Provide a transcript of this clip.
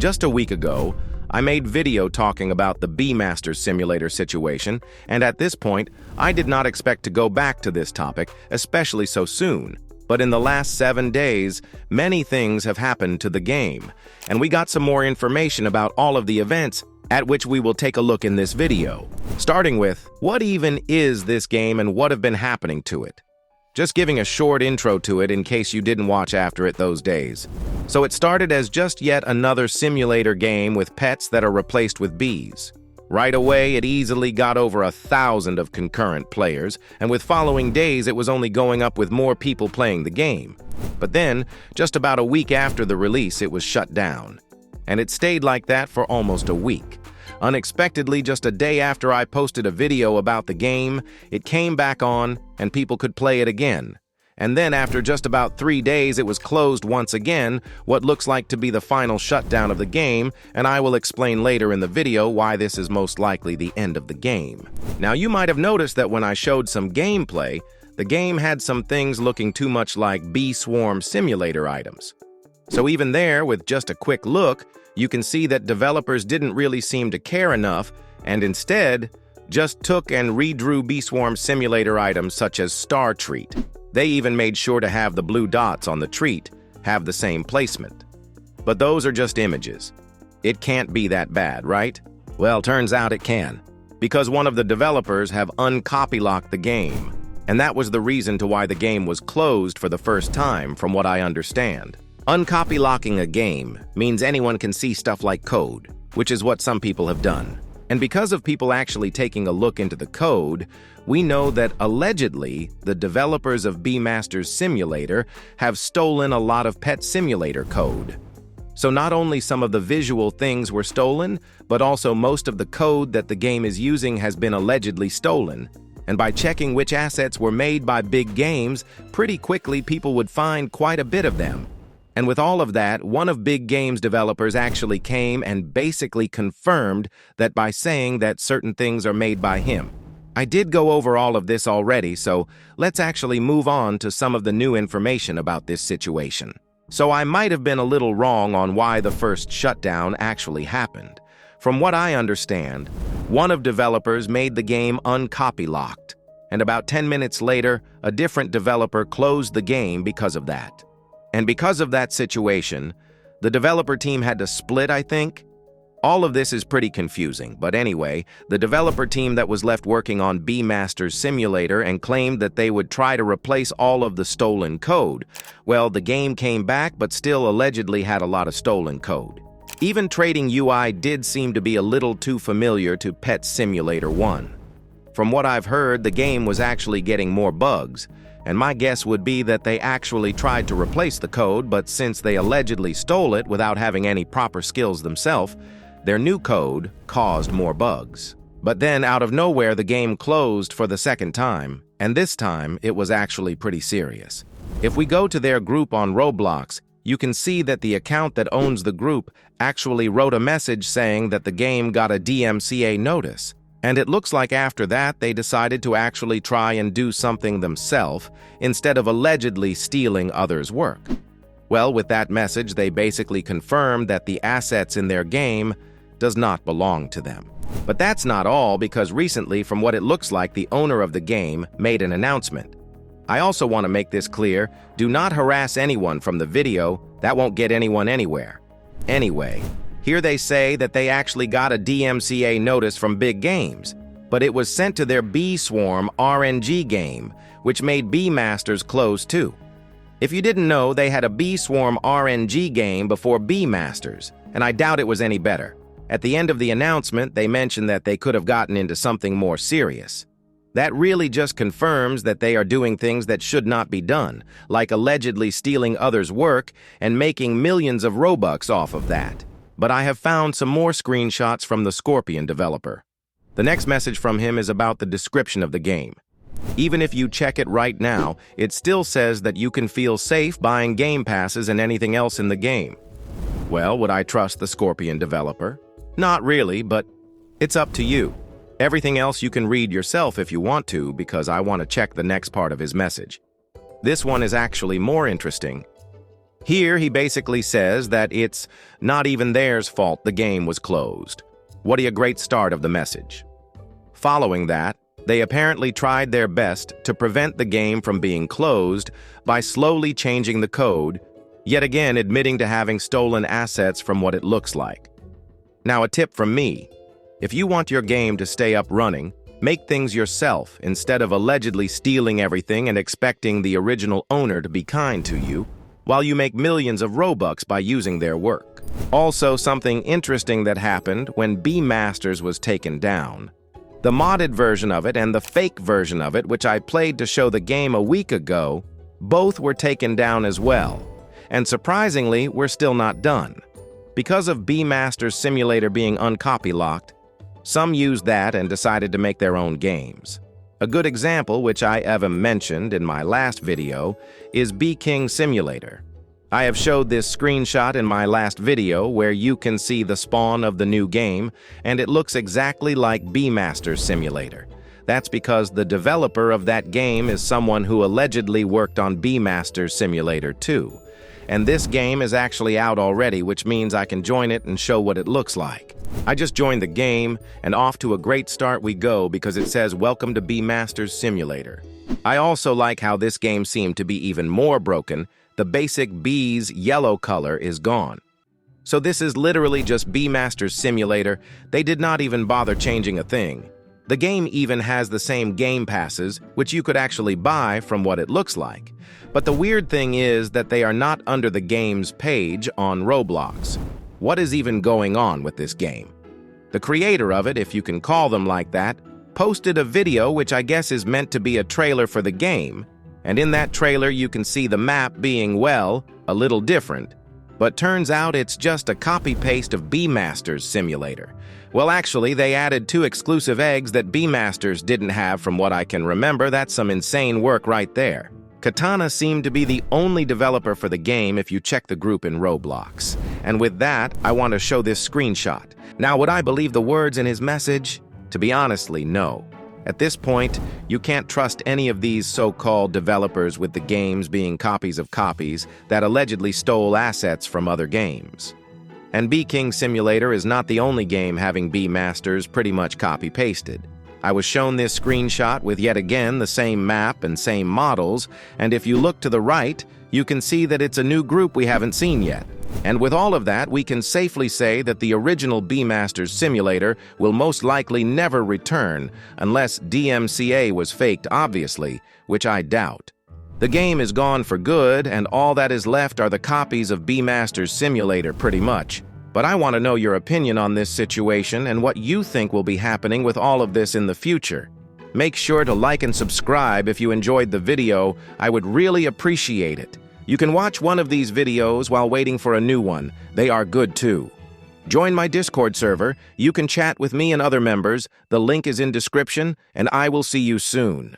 Just a week ago, I made video talking about the Beemasters Simulator situation, and at this point, I did not expect to go back to this topic, especially so soon. But in the last 7 days, many things have happened to the game, and we got some more information about all of the events at which we will take a look in this video. Starting with, what even is this game and what have been happening to it? Just giving a short intro to it in case you didn't watch after it those days. So it started as just yet another simulator game with pets that are replaced with bees. Right away, it easily got over 1,000 of concurrent players, and with following days, it was only going up with more people playing the game. But then, just about a week after the release, it was shut down. And it stayed like that for almost a week. Unexpectedly, just a day after I posted a video about the game, it came back on and people could play it again. And then after just about 3 days, it was closed once again, what looks like to be the final shutdown of the game, and I will explain later in the video why this is most likely the end of the game. Now, you might have noticed that when I showed some gameplay, the game had some things looking too much like Bee Swarm Simulator items. So even there, with just a quick look, you can see that developers didn't really seem to care enough, and instead, just took and redrew Bee Swarm Simulator items such as Star Treat. They even made sure to have the blue dots on the treat have the same placement. But those are just images. It can't be that bad, right? Well, turns out it can, because one of the developers have uncopylocked the game, and that was the reason to why the game was closed for the first time, from what I understand. Uncopylocking a game means anyone can see stuff like code, which is what some people have done. And because of people actually taking a look into the code, we know that allegedly the developers of Beemasters Simulator have stolen a lot of Pet Simulator code. So not only some of the visual things were stolen, but also most of the code that the game is using has been allegedly stolen. And by checking which assets were made by big games, pretty quickly people would find quite a bit of them. And with all of that, one of Big Game's developers actually came and basically confirmed that by saying that certain things are made by him. I did go over all of this already, so let's actually move on to some of the new information about this situation. So I might have been a little wrong on why the first shutdown actually happened. From what I understand, one of developers made the game uncopylocked, and about 10 minutes later, a different developer closed the game because of that. And because of that situation, the developer team had to split, I think. All of this is pretty confusing, but anyway, the developer team that was left working on Beemasters Simulator and claimed that they would try to replace all of the stolen code. Well, the game came back, but still allegedly had a lot of stolen code. Even trading UI did seem to be a little too familiar to Pet Simulator 1. From what I've heard, the game was actually getting more bugs, and my guess would be that they actually tried to replace the code, but since they allegedly stole it without having any proper skills themselves, their new code caused more bugs. But then, out of nowhere, the game closed for the second time, and this time, it was actually pretty serious. If we go to their group on Roblox, you can see that the account that owns the group actually wrote a message saying that the game got a DMCA notice. And it looks like after that, they decided to actually try and do something themselves instead of allegedly stealing others' work. Well, with that message, they basically confirmed that the assets in their game does not belong to them. But that's not all, because recently, from what it looks like, the owner of the game made an announcement. I also want to make this clear, do not harass anyone from the video, that won't get anyone anywhere. Anyway, here they say that they actually got a DMCA notice from Big Games, but it was sent to their Bee Swarm RNG game, which made Beemasters close too. If you didn't know, they had a Bee Swarm RNG game before Beemasters, and I doubt it was any better. At the end of the announcement, they mentioned that they could have gotten into something more serious. That really just confirms that they are doing things that should not be done, like allegedly stealing others' work and making millions of Robux off of that. But I have found some more screenshots from the Scorpion developer. The next message from him is about the description of the game. Even if you check it right now, it still says that you can feel safe buying game passes and anything else in the game. Well, would I trust the Scorpion developer? Not really, but it's up to you. Everything else you can read yourself if you want to, because I want to check the next part of his message. This one is actually more interesting. Here, he basically says that it's not even theirs fault the game was closed. What a great start of the message. Following that, they apparently tried their best to prevent the game from being closed by slowly changing the code, yet again admitting to having stolen assets from what it looks like. Now, a tip from me: if you want your game to stay up running, make things yourself instead of allegedly stealing everything and expecting the original owner to be kind to you, while you make millions of Robux by using their work. Also, something interesting that happened when B-Masters was taken down. The modded version of it and the fake version of it, which I played to show the game a week ago, both were taken down as well. And surprisingly, we're still not done. Because of B-Masters Simulator being uncopy-locked, some used that and decided to make their own games. A good example, which I even mentioned in my last video, is B-King Simulator. I have showed this screenshot in my last video where you can see the spawn of the new game, and it looks exactly like B-Masters Simulator. That's because the developer of that game is someone who allegedly worked on B-Masters Simulator 2. And this game is actually out already, which means I can join it and show what it looks like. I just joined the game, and off to a great start we go because it says Welcome to B-Masters Simulator. I also like how this game seemed to be even more broken. The basic B's yellow color is gone. So this is literally just B-Masters Simulator. They did not even bother changing a thing. The game even has the same game passes, which you could actually buy from what it looks like. But the weird thing is that they are not under the game's page on Roblox. What is even going on with this game? The creator of it, if you can call them like that, posted a video which I guess is meant to be a trailer for the game, and in that trailer you can see the map being, well, a little different. But turns out it's just a copy-paste of B-Masters Simulator. Well, actually, they added 2 exclusive eggs that B-Masters didn't have from what I can remember. That's some insane work right there. Katana seemed to be the only developer for the game if you check the group in Roblox. And with that, I want to show this screenshot. Now, would I believe the words in his message? To be honestly, no. At this point, you can't trust any of these so-called developers with the games being copies of copies that allegedly stole assets from other games. And B-King Simulator is not the only game having B-Masters pretty much copy-pasted. I was shown this screenshot with yet again the same map and same models, and if you look to the right, you can see that it's a new group we haven't seen yet. And with all of that, we can safely say that the original B-Masters Simulator will most likely never return, unless DMCA was faked, obviously, which I doubt. The game is gone for good, and all that is left are the copies of B-Masters Simulator, pretty much. But I want to know your opinion on this situation and what you think will be happening with all of this in the future. Make sure to like and subscribe if you enjoyed the video. I would really appreciate it. You can watch one of these videos while waiting for a new one. They are good too. Join my Discord server. You can chat with me and other members. The link is in description, and I will see you soon.